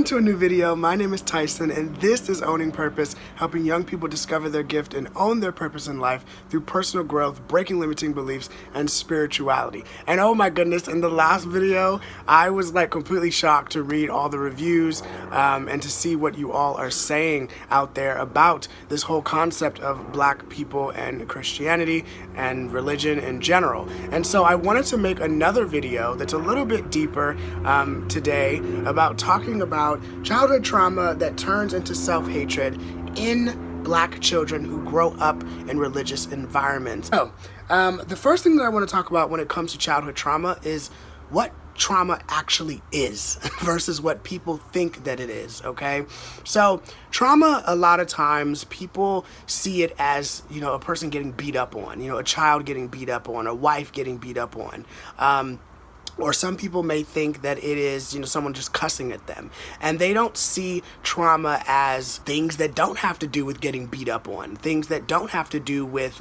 Welcome to a new video. My name is Tyson and this is Owning Purpose, helping young people discover their gift and own their purpose in life through personal growth, breaking limiting beliefs, and spirituality. And oh my goodness, in the last video, I was like completely shocked to read all the reviews and to see what you all are saying out there about this whole concept of black people and Christianity and religion in general. And so I wanted to make another video that's a little bit deeper today about talking about childhood trauma that turns into self-hatred in black children who grow up in religious environments. So, the first thing that I want to talk about when it comes to childhood trauma is what trauma actually is versus what people think that it is, okay? So trauma, a lot of times people see it as, you know, a person getting beat up on, you know, a child getting beat up on, a wife getting beat up on. Or some people may think that it is, you know, someone just cussing at them. And they don't see trauma as things that don't have to do with getting beat up on, things that don't have to do with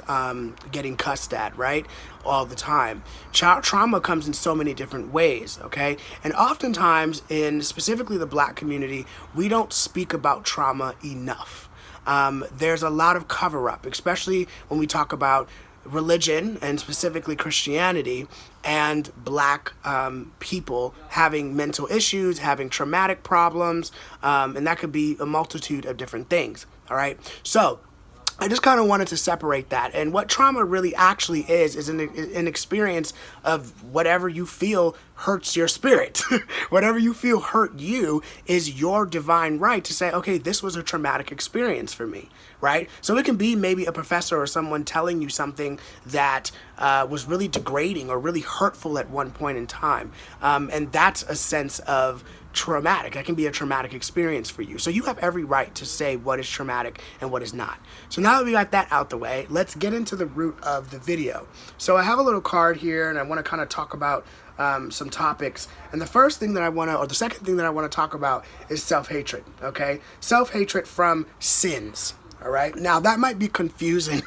getting cussed at, right? All the time. Trauma comes in so many different ways, okay? And oftentimes, in specifically the black community, we don't speak about trauma enough. There's a lot of cover-up, especially when we talk about religion and specifically Christianity and black people having mental issues, having traumatic problems, and that could be a multitude of different things, all right? So I just kind of wanted to separate that. And what trauma really actually is an experience of whatever you feel hurts your spirit. Whatever you feel hurt you is your divine right to say, okay, this was a traumatic experience for me, right? So it can be maybe a professor or someone telling you something that was really degrading or really hurtful at one point in time. And that's a sense of traumatic. That can be a traumatic experience for you. So you have every right to say what is traumatic and what is not. So now that we got that out the way, let's get into the root of the video. So I have a little card here and I want to kind of talk about some topics. And the first thing that I want to, or the second thing that I want to talk about is self-hatred, okay? Self-hatred from sins. All right. Now that might be confusing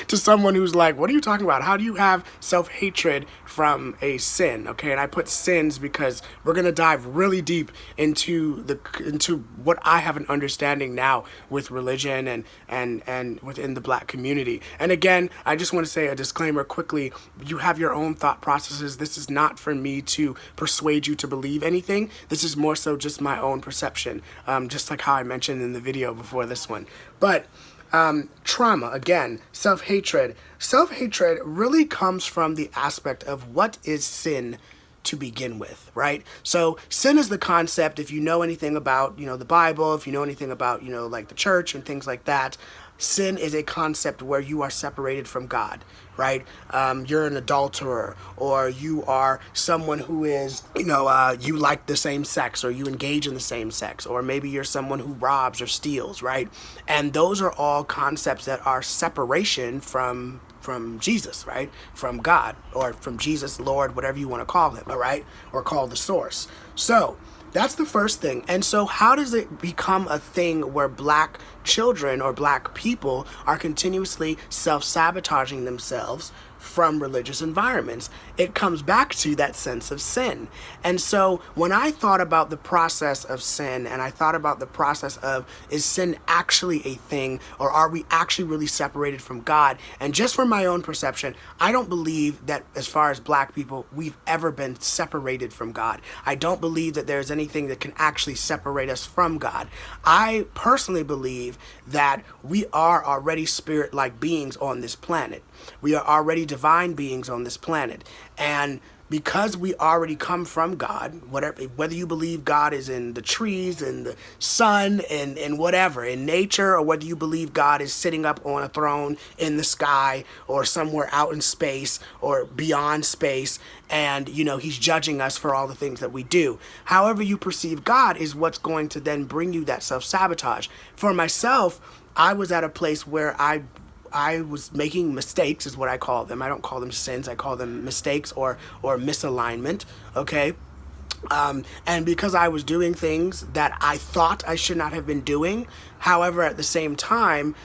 to someone who's like, what are you talking about? How do you have self-hatred from a sin? Okay. And I put sins because we're going to dive really deep into what I have an understanding now with religion and within the black community. And again, I just want to say a disclaimer quickly. You have your own thought processes. This is not for me to persuade you to believe anything. This is more so just my own perception. Just like how I mentioned in the video before this one. But trauma, again, self-hatred. Self-hatred really comes from the aspect of what is sin to begin with, right? So sin is the concept, if you know anything about, you know, the Bible, if you know anything about, you know, like the church and things like that, sin is a concept where you are separated from God, right? You're an adulterer, or you are someone who is, you know, you like the same sex, or you engage in the same sex, or maybe you're someone who robs or steals, right? And those are all concepts that are separation from Jesus, right? From God, or from Jesus, Lord, whatever you want to call him, all right? Or call the source. So that's the first thing. And so how does it become a thing where black children or black people are continuously self-sabotaging themselves from religious environments? It comes back to that sense of sin. And so when I thought about the process of sin, and I thought about the process of, is sin actually a thing, or are we actually really separated from God? And just from my own perception, I don't believe that as far as black people, we've ever been separated from God. I don't believe that there's anything that can actually separate us from God. I personally believe that we are already spirit-like beings on this planet. We are already divine beings on this planet. And because we already come from God, whether you believe God is in the trees, in the sun, and whatever, in nature, or whether you believe God is sitting up on a throne in the sky or somewhere out in space or beyond space, and, you know, he's judging us for all the things that we do. However you perceive God is what's going to then bring you that self-sabotage. For myself, I was at a place where I was making mistakes, is what I call them. I don't call them sins. I call them mistakes or misalignment, okay? And because I was doing things that I thought I should not have been doing, however, at the same time,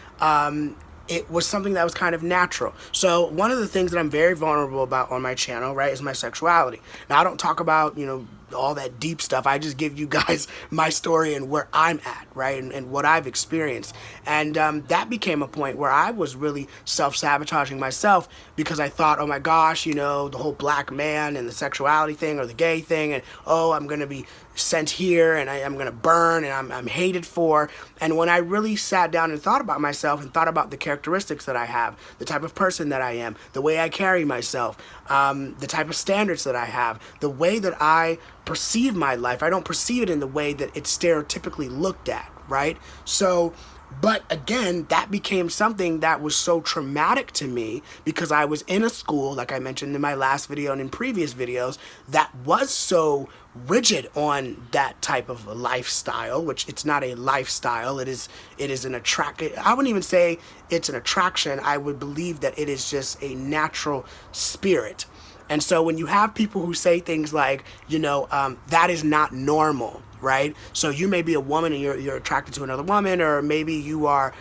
it was something that was kind of natural. So one of the things that I'm very vulnerable about on my channel, right, is my sexuality. Now, I don't talk about, you know, all that deep stuff. I just give you guys my story and where I'm at, right, and what I've experienced. And that became a point where I was really self-sabotaging myself because I thought, oh my gosh, you know, the whole black man and the sexuality thing or the gay thing, and oh, I'm going to be sent here and I'm going to burn and I'm hated for. And when I really sat down and thought about myself and thought about the characteristics that I have, the type of person that I am, the way I carry myself, the type of standards that I have, the way that I perceive my life, I don't perceive it in the way that it's stereotypically looked at, right? So, but again, that became something that was so traumatic to me because I was in a school, like I mentioned in my last video and in previous videos, that was so rigid on that type of a lifestyle, which it's not a lifestyle. It is an I wouldn't even say it's an attraction. I would believe that it is just a natural spirit. And so when you have people who say things like, you know, that is not normal, right? So you may be a woman and you're attracted to another woman, or maybe you are,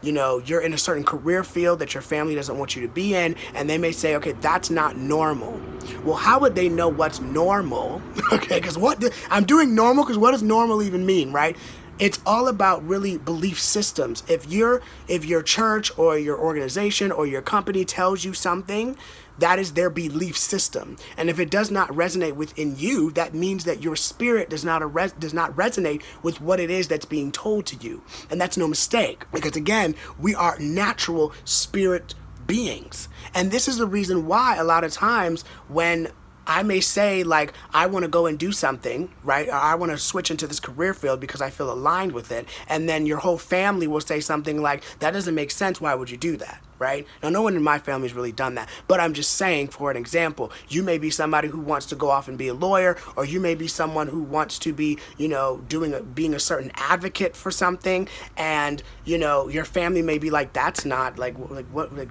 you know, you're in a certain career field that your family doesn't want you to be in, and they may say, okay, that's not normal. Well, how would they know what's normal? Okay, because I'm doing normal because what does normal even mean, right? It's all about really belief systems. If your church or your organization or your company tells you something, that is their belief system. And if it does not resonate within you, that means that your spirit does not resonate with what it is that's being told to you. And that's no mistake, because again, we are natural spirit beings. And this is the reason why a lot of times when I may say, like, I want to go and do something, right? Or I want to switch into this career field because I feel aligned with it. And then your whole family will say something like, that doesn't make sense. Why would you do that? Right? Now, no one in my family has really done that, but I'm just saying, for an example, you may be somebody who wants to go off and be a lawyer, or you may be someone who wants to be, you know, being a certain advocate for something, and, you know, your family may be like, that's not, like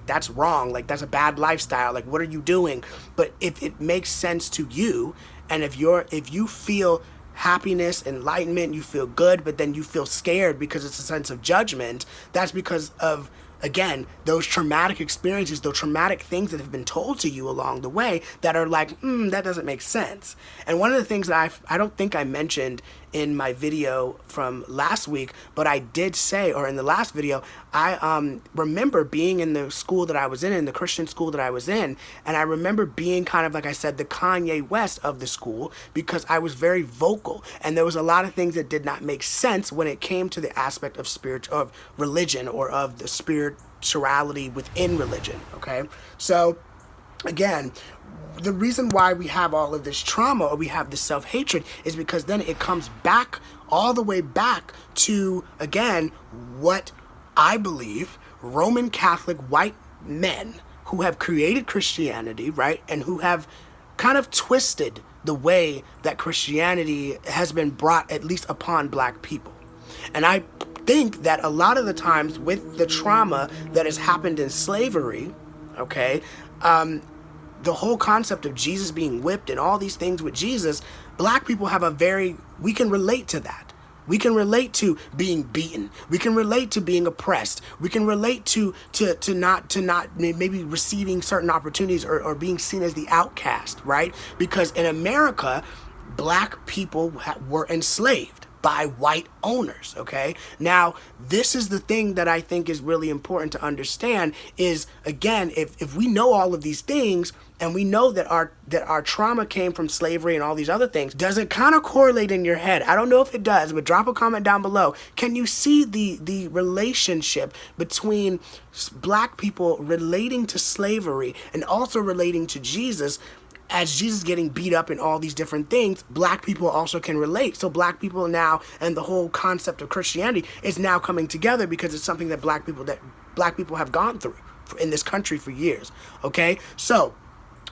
that's wrong, like, that's a bad lifestyle, like, what are you doing? But if it makes sense to you, and if you feel happiness, enlightenment, you feel good, but then you feel scared because it's a sense of judgment, that's because of, again, those traumatic experiences, those traumatic things that have been told to you along the way that are like, that doesn't make sense. And one of the things that I don't think I mentioned in my video from last week, but I did say, or in the last video, I remember being in the school that I was in the Christian school that I was in, and I remember being kind of, like I said, the Kanye West of the school, because I was very vocal, and there was a lot of things that did not make sense when it came to the aspect of religion, or of the spirituality within religion, okay? So, again, the reason why we have all of this trauma, or we have this self-hatred, is because then it comes back, all the way back to, again, what I believe Roman Catholic white men who have created Christianity, right, and who have kind of twisted the way that Christianity has been brought, at least upon black people. And I think that a lot of the times with the trauma that has happened in slavery, okay, the whole concept of Jesus being whipped and all these things with Jesus, black people have we can relate to that. We can relate to being beaten. We can relate to being oppressed. We can relate to not maybe receiving certain opportunities, or being seen as the outcast, right? Because in America, black people were enslaved by white owners, okay? Now, this is the thing that I think is really important to understand is, again, if we know all of these things, and we know that our trauma came from slavery and all these other things, does it kind of correlate in your head? I don't know if it does, but drop a comment down below. Can you see the relationship between black people relating to slavery and also relating to Jesus? As Jesus getting beat up and all these different things, black people also can relate. So black people now, and the whole concept of Christianity is now coming together because it's something that black people have gone through in this country for years. Okay, so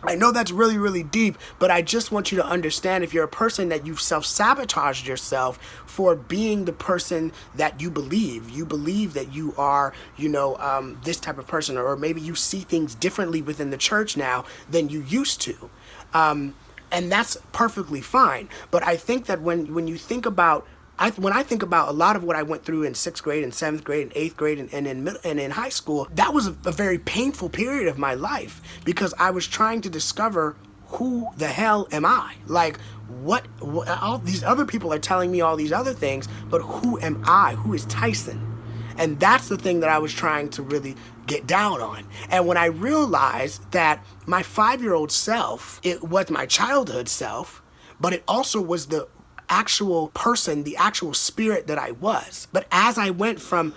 I know that's really, really deep, but I just want you to understand, if you're a person that you've self-sabotaged yourself for being the person that you believe that you are, you know, this type of person, or maybe you see things differently within the church now than you used to. And that's perfectly fine. But I think that when you think about, when I think about a lot of what I went through in 6th grade and 7th grade and 8th grade and in high school, that was a very painful period of my life, because I was trying to discover who the hell am I? Like, what all these other people are telling me all these other things, but who am I? Who is Tyson? And that's the thing that I was trying to really get down on. And when I realized that my 5-year-old self, it was my childhood self, but it also was the actual person, the actual spirit that I was. But as I went from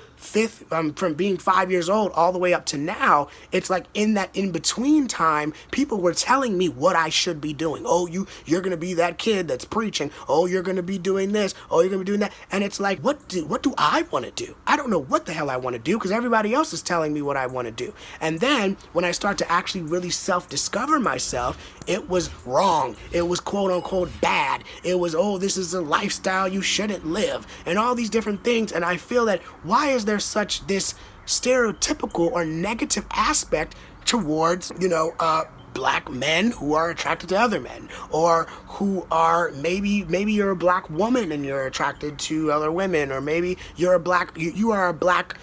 being 5 years old all the way up to now, it's like in that in-between time, people were telling me what I should be doing. Oh, you're going to be that kid that's preaching. Oh, you're going to be doing this. Oh, you're going to be doing that. And it's like, what do I want to do? I don't know what the hell I want to do because everybody else is telling me what I want to do. And then when I start to actually really self-discover myself, it was wrong. It was quote unquote bad. It was, oh, this is a lifestyle you shouldn't live and all these different things. And I feel that why is there such this stereotypical or negative aspect towards, black men who are attracted to other men, or who are maybe you're a black woman and you're attracted to other women, or maybe you are a black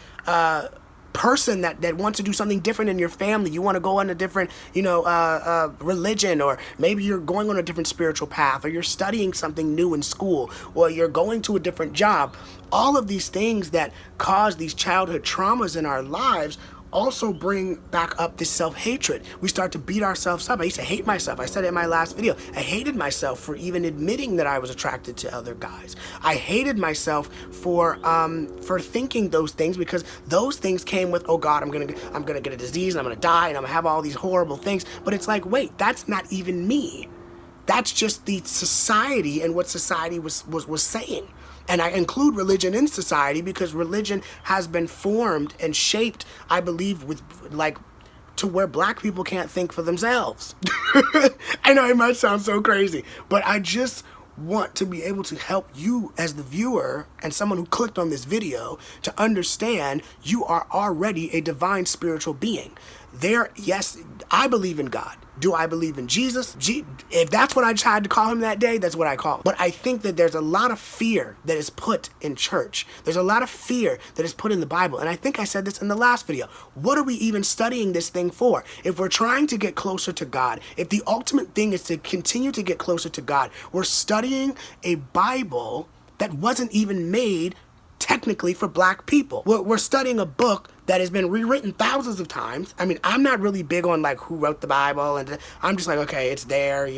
person that wants to do something different in your family. You want to go on a different, religion, or maybe you're going on a different spiritual path, or you're studying something new in school, or you're going to a different job. All of these things that cause these childhood traumas in our lives also bring back up this self-hatred. We start to beat ourselves up. I used to hate myself. I said it in my last video. I hated myself for even admitting that I was attracted to other guys. I hated myself for thinking those things, because those things came with, oh God, I'm gonna get a disease and I'm gonna die and I'm gonna have all these horrible things. But it's like, wait, that's not even me. That's just the society and what society was saying. And I include religion in society because religion has been formed and shaped, I believe, with to where black people can't think for themselves. I know it might sound so crazy, but I just want to be able to help you as the viewer and someone who clicked on this video to understand you are already a divine spiritual being. Yes, I believe in God. Do I believe in Jesus? If that's what I tried to call him that day, that's what I call him. But I think that there's a lot of fear that is put in church. There's a lot of fear that is put in the Bible. And I think I said this in the last video. What are we even studying this thing for? If we're trying to get closer to God, if the ultimate thing is to continue to get closer to God, we're studying a Bible that wasn't even made technically for black people. We're studying a book that has been rewritten thousands of times. I mean, I'm not really big on who wrote the Bible, and I'm just like, okay, it's there,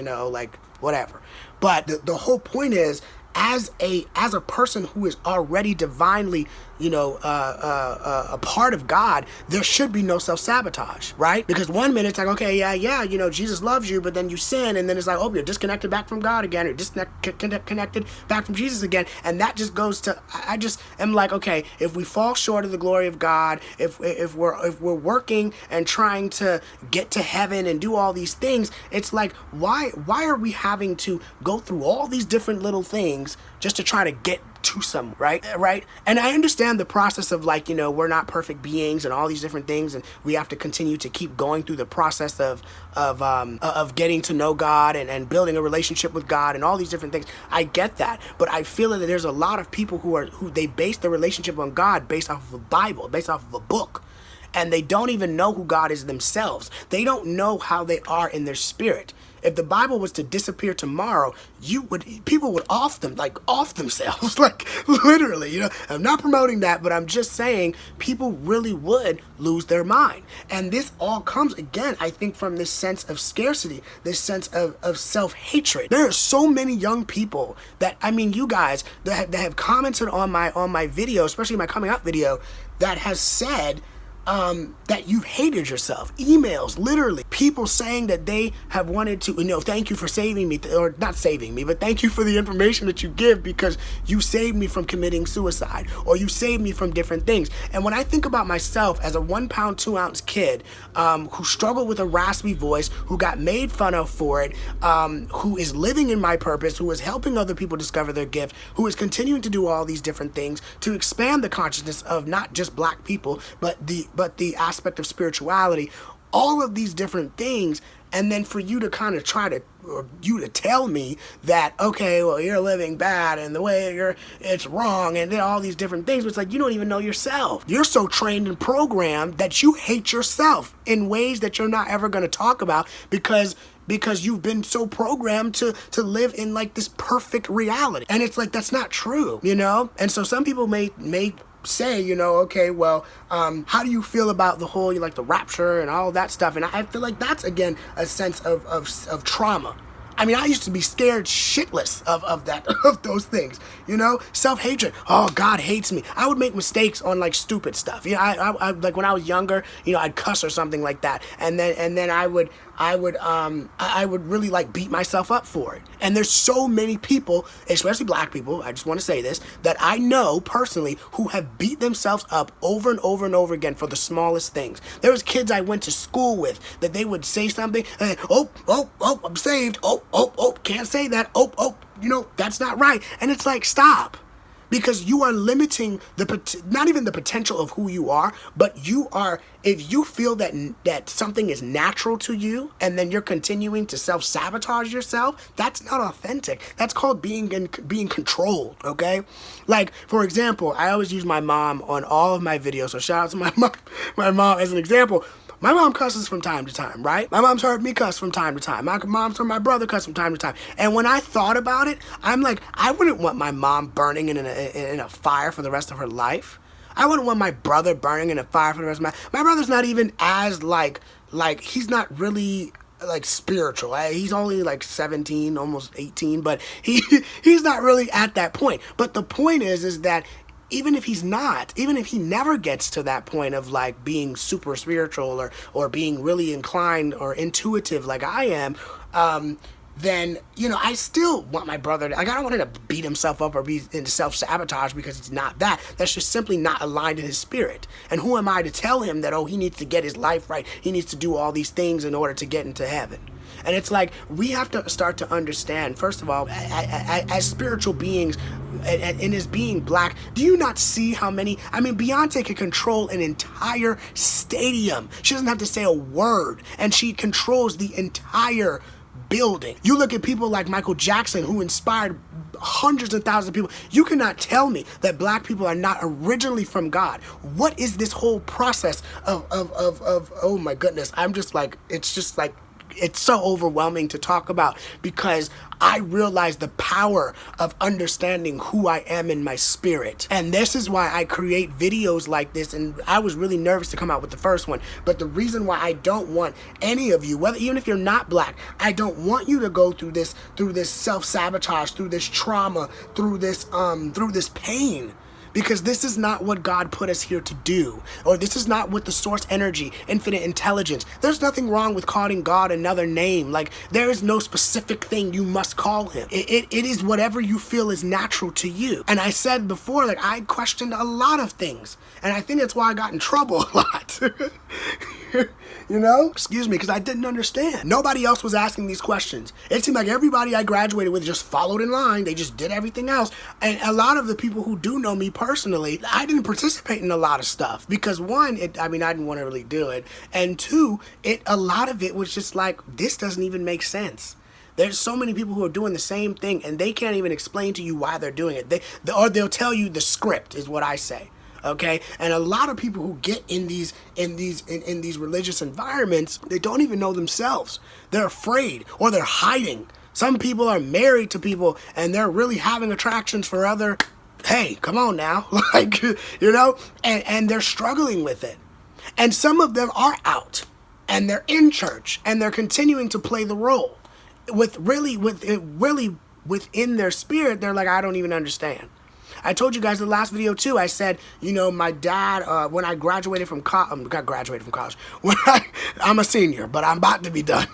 whatever. But the whole point is, as a person who is already divinely, a part of God, there should be no self-sabotage, right? Because one minute it's like, okay, yeah, Jesus loves you, but then you sin, and then it's like, oh, you're disconnected back from God again, or disconnected back from Jesus again, and that just goes to, I just am like, okay, if we fall short of the glory of God, if we're working and trying to get to heaven and do all these things, it's like, why are we having to go through all these different little things just to try to get to some, right? And I understand the process of we're not perfect beings and all these different things, and we have to continue to keep going through the process of getting to know God and building a relationship with God and all these different things. I get that, but I feel that there's a lot of people who they base their relationship on God based off of a Bible, based off of a book. And they don't even know who God is themselves. They don't know how they are in their spirit. If the Bible was to disappear tomorrow, people would off themselves, literally, I'm not promoting that, but I'm just saying people really would lose their mind. And this all comes, again, I think, from this sense of scarcity, this sense of self-hatred. There are so many young people that, you guys, that have commented on my video, especially my coming out video, that has said, that you've hated yourself. Emails, literally. People saying that they have wanted to, thank you for saving me, or not saving me, but thank you for the information that you give because you saved me from committing suicide, or you saved me from different things. And when I think about myself as a 1 pound, 2 ounce kid, who struggled with a raspy voice, who got made fun of for it, who is living in my purpose, who is helping other people discover their gift, who is continuing to do all these different things to expand the consciousness of not just black people, but the aspect of spirituality, all of these different things, and then for you to kind of you to tell me that, okay, well, you're living bad and the way it's wrong and all these different things. It's like, you don't even know yourself. You're so trained and programmed that you hate yourself in ways that you're not ever going to talk about because because you've been so programmed to live in like this perfect reality. And it's like, that's not true, you know? And so some people may say, you know, okay, well, how do you feel about the whole, like the rapture and all that stuff? And I feel like that's, again, a sense of trauma. I mean, I used to be scared shitless of that, of those things, you know? Self-hatred. Oh, God hates me. I would make mistakes on like stupid stuff. You know, I like when I was younger, you know, I'd cuss or something like that. And then I would really like beat myself up for it. And there's so many people, especially black people, I just want to say this, that I know personally who have beat themselves up over and over and over again for the smallest things. There was kids I went to school with that they would say something and oh, I'm saved. Oh, can't say that. Oh, you know, that's not right. And it's like, stop. Because you are limiting not even the potential of who you are, but you are, if you feel that something is natural to you and then you're continuing to self-sabotage yourself, that's not authentic. That's called being controlled, okay? Like, for example, I always use my mom on all of my videos, so shout out to my mom as an example. My mom cusses from time to time, right? My mom's heard me cuss from time to time. My mom's heard my brother cuss from time to time. And when I thought about it, I'm like, I wouldn't want my mom burning in a fire for the rest of her life. I wouldn't want my brother burning in a fire for the rest of my brother's not even as like he's not really like spiritual. He's only like 17, almost 18, but he's not really at that point. But the point is that even if he never gets to that point of like being super spiritual or being really inclined or intuitive like I am, then, you know, I still want my brother to, like, I don't want him to beat himself up or be into self-sabotage because he's not that. That's just simply not aligned in his spirit. And who am I to tell him that, oh, he needs to get his life right, he needs to do all these things in order to get into heaven? And it's like, we have to start to understand, first of all, as spiritual beings, and as being black, do you not see how many, I mean, Beyonce can control an entire stadium. She doesn't have to say a word, and she controls the entire building. You look at people like Michael Jackson, who inspired hundreds of thousands of people. You cannot tell me that black people are not originally from God. What is this whole process of oh my goodness, I'm just like, it's just like, it's so overwhelming to talk about, because I realize the power of understanding who I am in my spirit. And this is why I create videos like this. And I was really nervous to come out with the first one. But the reason why I don't want any of you, even if you're not black, I don't want you to go through this self-sabotage, through this trauma, through this pain. Because this is not what God put us here to do. Or this is not what the source energy, infinite intelligence. There's nothing wrong with calling God another name. Like, there is no specific thing you must call him. It is whatever you feel is natural to you. And I said before, like, I questioned a lot of things. And I think that's why I got in trouble a lot. You know? Excuse me, because I didn't understand. Nobody else was asking these questions. It seemed like everybody I graduated with just followed in line. They just did everything else. And a lot of the people who do know me personally, I didn't participate in a lot of stuff. Because one, I didn't want to really do it. And two, a lot of it was just like, this doesn't even make sense. There's so many people who are doing the same thing, and they can't even explain to you why they're doing it. Or they'll tell you the script, is what I say. Okay, and a lot of people who get in these religious environments, they don't even know themselves. They're afraid, or they're hiding. Some people are married to people and they're really having attractions for other. Hey, come on now, like, you know, and they're struggling with it. And some of them are out and they're in church and they're continuing to play the role with really within their spirit. They're like, I don't even understand. I told you guys in the last video too, I said, you know, my dad, when I graduated from college, I'm a senior, but I'm about to be done.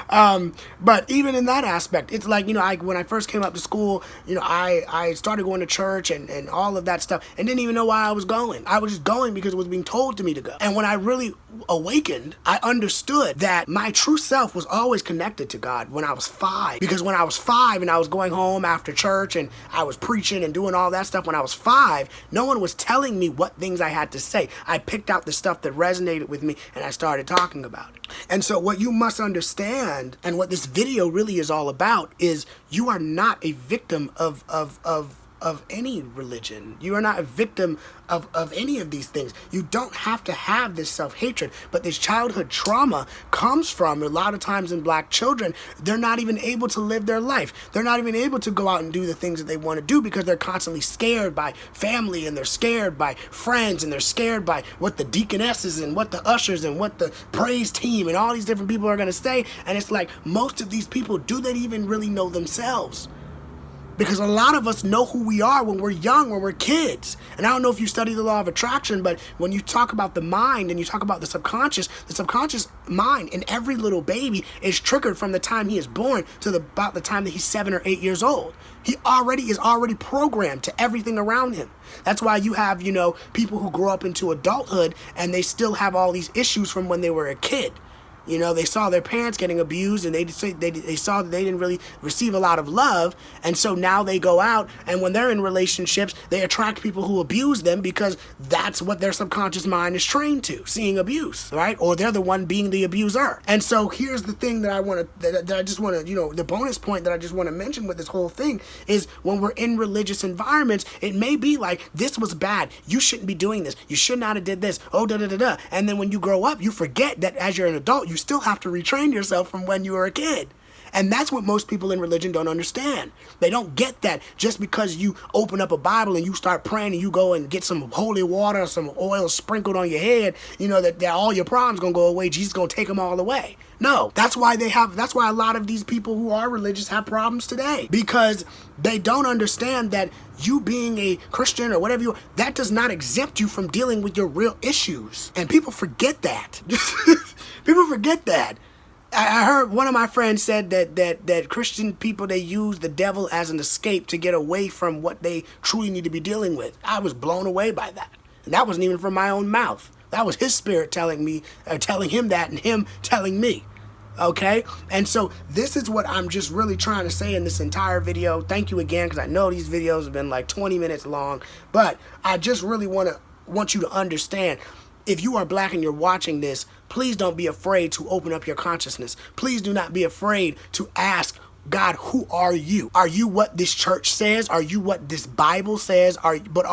But even in that aspect, it's like, you know, when I first came up to school, you know, I started going to church and all of that stuff and didn't even know why I was going. I was just going because it was being told to me to go. And when I really awakened, I understood that my true self was always connected to God when I was 5. Because when I was 5 and I was going home after church and I was preaching and doing all that stuff when I was 5, no one was telling me what things I had to say. I picked out the stuff that resonated with me and I started talking about it. And so what you must understand, and what this video really is all about, is you are not a victim of of any religion. You are not a victim of any of these things. You don't have to have this self-hatred, but this childhood trauma comes from, a lot of times in black children, they're not even able to live their life. They're not even able to go out and do the things that they want to do because they're constantly scared by family, and they're scared by friends, and they're scared by what the deaconesses and what the ushers and what the praise team and all these different people are going to say. And it's like, most of these people, do they even really know themselves? Because a lot of us know who we are when we're young, when we're kids. And I don't know if you study the law of attraction, but when you talk about the mind and you talk about the subconscious mind in every little baby is triggered from the time he is born to about the time that he's 7 or 8 years old. He is already programmed to everything around him. That's why you have, people who grow up into adulthood and they still have all these issues from when they were a kid. They saw their parents getting abused, and they saw that they didn't really receive a lot of love, and so now they go out, and when they're in relationships, they attract people who abuse them because that's what their subconscious mind is trained to, seeing abuse, right? Or they're the one being the abuser. And so here's the thing that I just want to, the bonus point that I just want to mention with this whole thing is, when we're in religious environments, it may be like, this was bad, you shouldn't be doing this, you should not have did this, and then when you grow up, you forget that as you're an adult, you still have to retrain yourself from when you were a kid. And that's what most people in religion don't understand. They don't get that just because you open up a Bible and you start praying and you go and get some holy water or some oil sprinkled on your head, that all your problems going to go away. Jesus going to take them all away. No, that's why a lot of these people who are religious have problems today, because they don't understand that you being a Christian or whatever that does not exempt you from dealing with your real issues. And people forget that. People forget that. I heard one of my friends said that Christian people, they use the devil as an escape to get away from what they truly need to be dealing with. I was blown away by that. And that wasn't even from my own mouth. That was his spirit telling him that, and him telling me. Okay? And so this is what I'm just really trying to say in this entire video. Thank you again, because I know these videos have been like 20 minutes long, but I just really want you to understand, if you are black and you're watching this, please don't be afraid to open up your consciousness. Please do not be afraid to ask God, who are you? Are you what this church says? Are you what this Bible says? But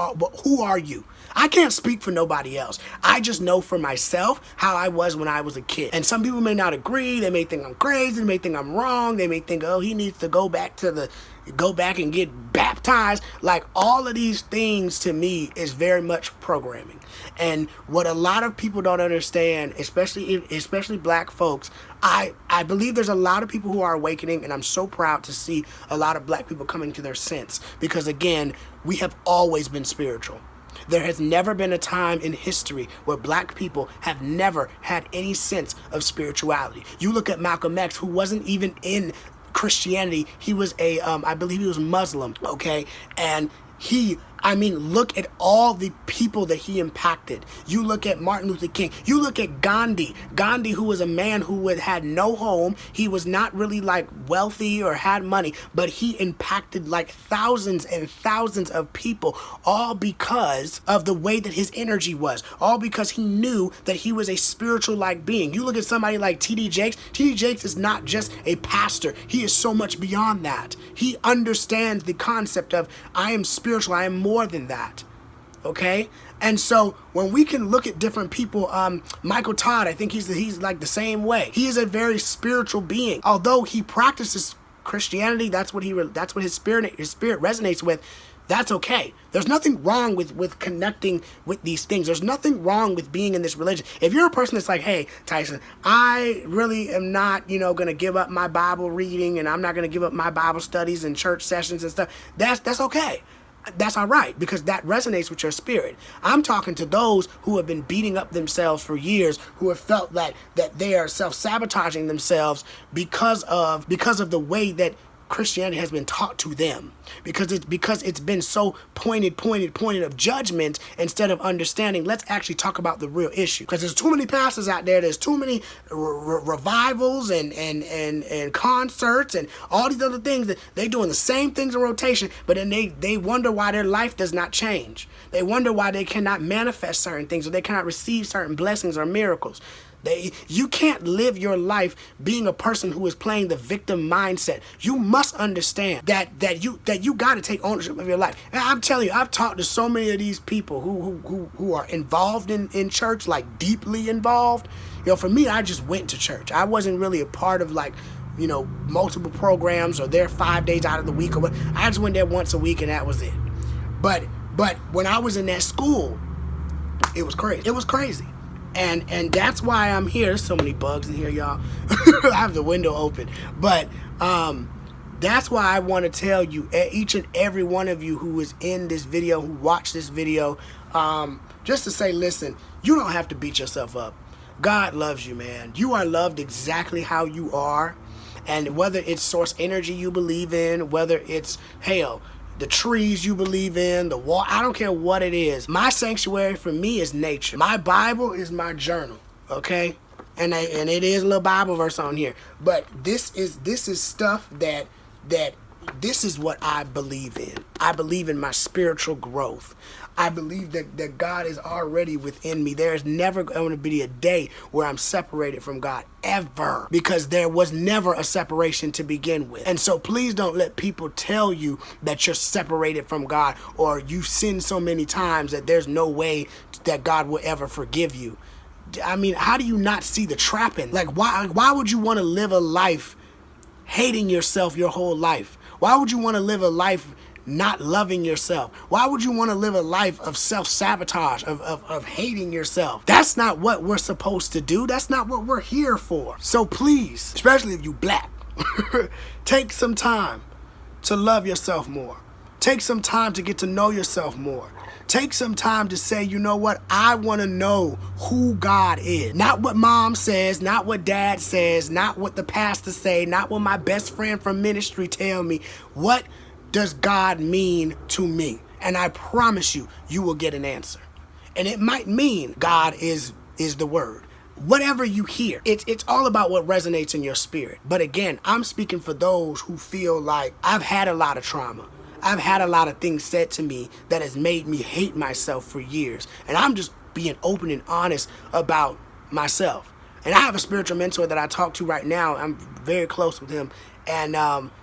who are you? I can't speak for nobody else. I just know for myself how I was when I was a kid. And some people may not agree. They may think I'm crazy. They may think I'm wrong. They may think, oh, he needs to go back and get baptized. Like, all of these things to me is very much programming. And what a lot of people don't understand, especially black folks, I believe there's a lot of people who are awakening, and I'm so proud to see a lot of black people coming to their sense, because again, we have always been spiritual. There has never been a time in history where black people have never had any sense of spirituality. You look at Malcolm X, who wasn't even in Christianity. He was I believe he was Muslim, okay? And look at all the people that he impacted. You look at Martin Luther King. You look at Gandhi. Gandhi, who was a man who had no home. He was not really like wealthy or had money, but he impacted like thousands and thousands of people, all because of the way that his energy was, all because he knew that he was a spiritual like being. You look at somebody like T.D. Jakes. T.D. Jakes is not just a pastor. He is so much beyond that. He understands the concept of, I am spiritual. I am more than that. Okay? And so when we can look at different people, Michael Todd, I think he's like the same way. He is a very spiritual being. Although he practices Christianity, that's what his spirit resonates with. That's okay. There's nothing wrong with connecting with these things. There's nothing wrong with being in this religion. If you're a person that's like, hey, Tyson, I really am not, going to give up my Bible reading, and I'm not going to give up my Bible studies and church sessions and stuff, that's okay. That's all right, because that resonates with your spirit. I'm talking to those who have been beating up themselves for years, who have felt that they are self-sabotaging themselves because of the way that Christianity has been taught to them, because it's been so pointed of judgment instead of understanding. Let's actually talk about the real issue, because there's too many pastors out there. There's too many revivals and concerts and all these other things that they doing the same things in rotation, but then they wonder why their life does not change. They wonder why they cannot manifest certain things, or they cannot receive certain blessings or miracles. You can't live your life being a person who is playing the victim mindset. You must understand that you got to take ownership of your life. And I'm telling you, I've talked to so many of these people who are involved in church, like deeply involved. You know, for me, I just went to church. I wasn't really a part of, like, you know, multiple programs or there 5 days out of the week or what. I just went there once a week and that was it. But when I was in that school, it was crazy. It was crazy. And that's why I'm here. There's so many bugs in here, y'all. I have the window open. But that's why I want to tell you, each and every one of you who is in this video, who watched this video, just to say, listen, you don't have to beat yourself up. God loves you, man. You are loved exactly how you are. And whether it's source energy you believe in, whether it's, hell, the trees you believe in, the wall, I don't care what it is. My sanctuary for me is nature. My Bible is my journal, okay? And it is a little Bible verse on here. But this is stuff that this is what I believe in. I believe in my spiritual growth. I believe that God is already within me. There is never going to be a day where I'm separated from God, ever. Because there was never a separation to begin with. And so please don't let people tell you that you're separated from God or you sin so many times that there's no way that God will ever forgive you. I mean, how do you not see the trapping? Like, why would you want to live a life hating yourself your whole life? Why would you want to live a life not loving yourself? Why would you want to live a life of self-sabotage, of hating yourself? That's not what we're supposed to do. That's not what we're here for. So please, especially if you black, take some time to love yourself more. Take some time to get to know yourself more. Take some time to say, you know what? I want to know who God is. Not what mom says, not what dad says, not what the pastor say, not what my best friend from ministry tell me. What does God mean to me? And I promise you, you will get an answer. And it might mean God is the word. Whatever you hear, it's all about what resonates in your spirit. But again, I'm speaking for those who feel like I've had a lot of trauma. I've had a lot of things said to me that has made me hate myself for years. And I'm just being open and honest about myself. And I have a spiritual mentor that I talk to right now. I'm very close with him. And,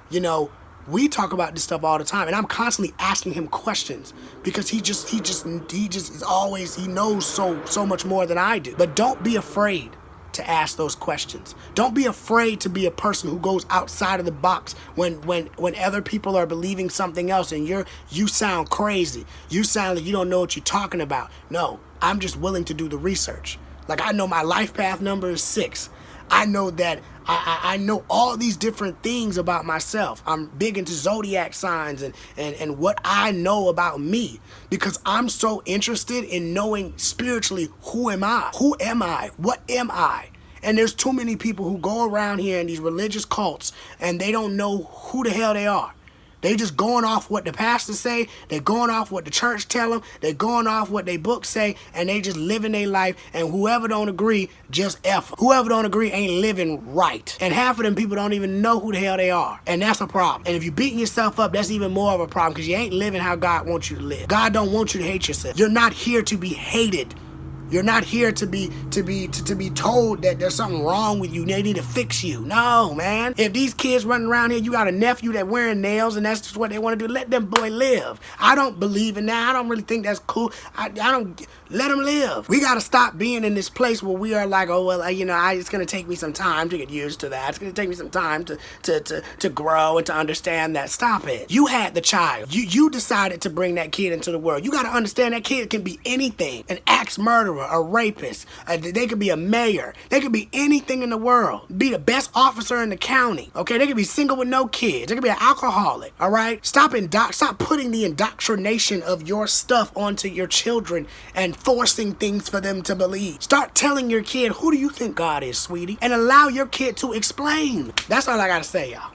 you know, we talk about this stuff all the time. And I'm constantly asking him questions because he just is always, he knows so much more than I do. But don't be afraid to ask those questions. Don't be afraid to be a person who goes outside of the box when other people are believing something else and you sound crazy. You sound like you don't know what you're talking about. No, I'm just willing to do the research. Like, I know my life path number is 6. I know that I know all these different things about myself. I'm big into zodiac signs and what I know about me because I'm so interested in knowing spiritually, who am I? Who am I? What am I? And there's too many people who go around here in these religious cults and they don't know who the hell they are. They just going off what the pastors say. They're going off what the church tell them. They're going off what they books say. And they just living their life. And whoever don't agree, just F. Whoever don't agree ain't living right. And half of them people don't even know who the hell they are. And that's a problem. And if you're beating yourself up, that's even more of a problem because you ain't living how God wants you to live. God don't want you to hate yourself. You're not here to be hated. You're not here to be told that there's something wrong with you. They need to fix you. No, man. If these kids running around here, you got a nephew that wearing nails and that's just what they want to do, let them boy live. I don't believe in that. I don't really think that's cool. I don't, let them live. We got to stop being in this place where we are like, oh, well, you know, it's going to take me some time to get used to that. It's going to take me some time to grow and to understand that. Stop it. You had the child. You decided to bring that kid into the world. You got to understand that kid can be anything. An axe murderer, a rapist. They could be a mayor. They could be anything in the world. Be the best officer in the county. Okay, they could be single with no kids. They could be an alcoholic. All right, stop putting the indoctrination of your stuff onto your children and forcing things for them to believe. Start telling your kid, who do you think God is, sweetie? And allow your kid to explain. That's all I gotta say, y'all.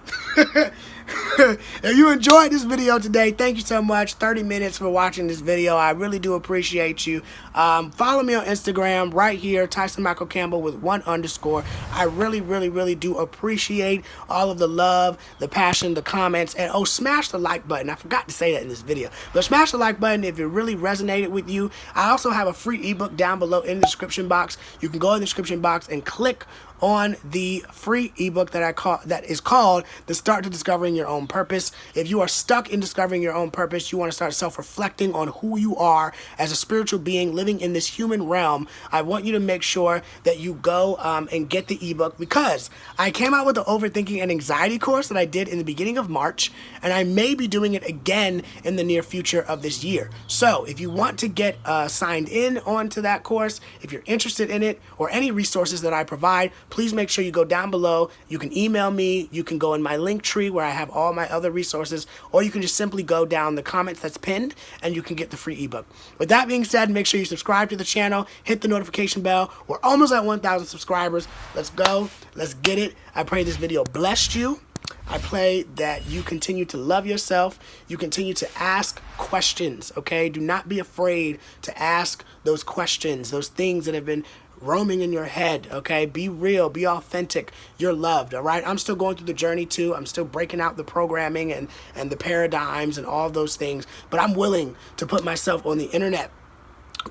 If you enjoyed this video today, thank you so much. 30 minutes for watching this video. I really do appreciate you. Follow me on Instagram right here, Tyson Michael Campbell with 1_. I really do appreciate all of the love, the passion, the comments, and oh, smash the like button. I forgot to say that in this video, but smash the like button if it really resonated with you. I also have a free ebook down below in the description box. You can go in the description box and click on the free ebook that is called The Start to Discovering Your Own Purpose. If you are stuck in discovering your own purpose, you want to start self-reflecting on who you are as a spiritual being living in this human realm, I want you to make sure that you go and get the ebook, because I came out with the overthinking and anxiety course that I did in the beginning of March, and I may be doing it again in the near future of this year. So if you want to get signed in onto that course, if you're interested in it or any resources that I provide, please make sure you go down below. You can email me, you can go in my link tree where I have all my other resources, or you can just simply go down the comments that's pinned and you can get the free ebook. With that being said, make sure you subscribe to the channel, hit the notification bell. We're almost at 1,000 subscribers. Let's go, let's get it. I pray this video blessed you. I pray that you continue to love yourself. You continue to ask questions, okay? Do not be afraid to ask those questions, those things that have been roaming in your head, okay? Be real, be authentic. You're loved, all right? I'm still going through the journey too. I'm still breaking out the programming and the paradigms and all those things, but I'm willing to put myself on the internet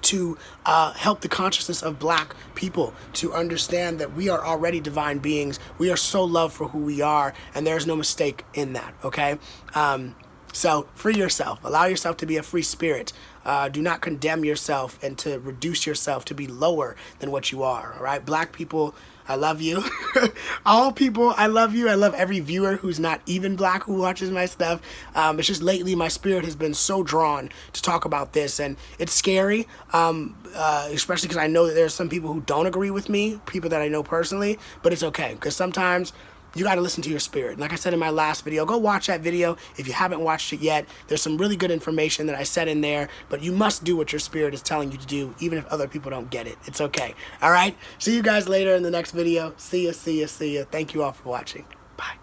to help the consciousness of Black people to understand that we are already divine beings. We are so loved for who we are, and there's no mistake in that, okay? So free yourself. Allow yourself to be a free spirit. Do not condemn yourself and to reduce yourself to be lower than what you are, all right? Black people, I love you. All people, I love you. I love every viewer who's not even Black who watches my stuff. It's just lately my spirit has been so drawn to talk about this, and it's scary, especially because I know that there's some people who don't agree with me, people that I know personally, but it's okay, because sometimes you got to listen to your spirit. Like I said in my last video, go watch that video if you haven't watched it yet. There's some really good information that I said in there, but you must do what your spirit is telling you to do, even if other people don't get it. It's okay. All right? See you guys later in the next video. See ya, see ya, see ya. Thank you all for watching. Bye.